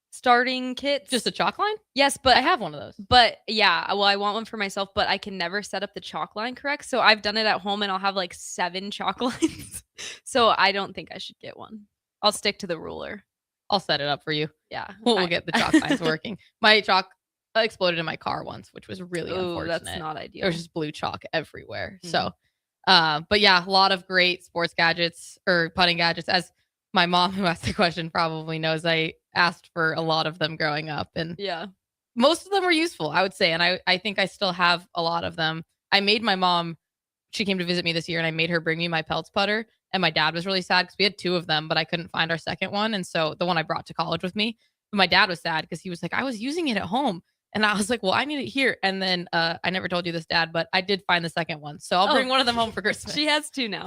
starting kits. Just a chalk line? Yes, but I have one of those. But yeah, well, I want one for myself, but I can never set up the chalk line correct. So I've done it at home and I'll have like 7 chalk lines. So I don't think I should get one. I'll stick to the ruler. I'll set it up for you. Yeah. We'll get the chalk lines working. My chalk exploded in my car once, which was really unfortunate. That's not ideal. There was just blue chalk everywhere. So, but yeah, a lot of great sports gadgets or putting gadgets. As my mom, who asked the question, probably knows, I asked for a lot of them growing up, and yeah, most of them were useful, I would say. And I think I still have a lot of them. I made my mom, she came to visit me this year, and I made her bring me my Peltz putter. And my dad was really sad because we had 2 of them, but I couldn't find our second one. And so the one I brought to college with me, but my dad was sad because he was like, I was using it at home. And I was like, well, I need it here. And then I never told you this, Dad, but I did find the second one. So I'll bring one of them home for Christmas. She has 2 now.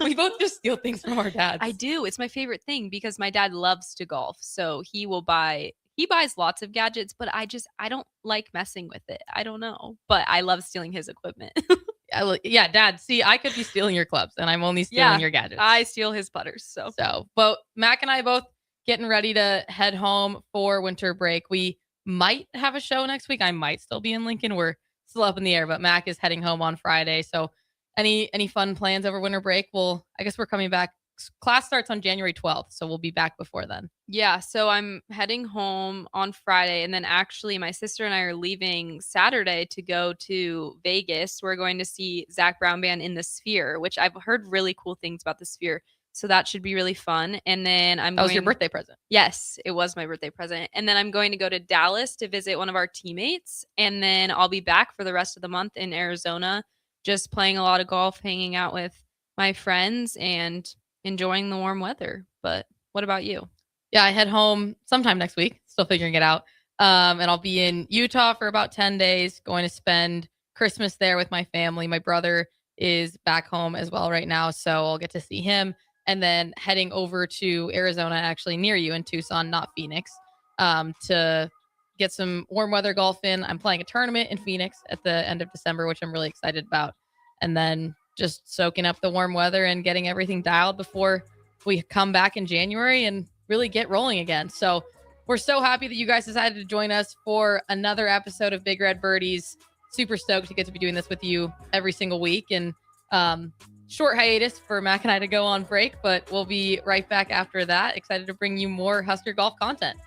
We both just steal things from our dads. I do. It's my favorite thing because my dad loves to golf. So he buys lots of gadgets, but I don't like messing with it. I don't know, but I love stealing his equipment. Yeah, Dad, see, I could be stealing your clubs and I'm only stealing your gadgets. I steal his putters. So, but Mac and I both getting ready to head home for winter break. We might have a show next week. I might still be in Lincoln. We're still up in the air, but Mac is heading home on Friday. So any fun plans over winter break? Well, I guess we're coming back. Class starts on January 12th, so we'll be back before then. Yeah, so I'm heading home on Friday, and then actually my sister and I are leaving Saturday to go to Vegas. We're going to see Zach Brown Band in the Sphere, which I've heard really cool things about the Sphere. So that should be really fun. And then That was your birthday present. Yes, it was my birthday present. And then I'm going to go to Dallas to visit one of our teammates. And then I'll be back for the rest of the month in Arizona, just playing a lot of golf, hanging out with my friends, and enjoying the warm weather. But what about you? Yeah, I head home sometime next week. Still figuring it out. And I'll be in Utah for about 10 days, going to spend Christmas there with my family. My brother is back home as well right now, so I'll get to see him. And then heading over to Arizona, actually near you in Tucson, not Phoenix, to get some warm weather golf in. I'm playing a tournament in Phoenix at the end of December, which I'm really excited about. And then just soaking up the warm weather and getting everything dialed before we come back in January and really get rolling again. So we're so happy that you guys decided to join us for another episode of Big Red Birdies. Super stoked to get to be doing this with you every single week. And short hiatus for Mac and I to go on break, but we'll be right back after that. Excited to bring you more Husker golf content.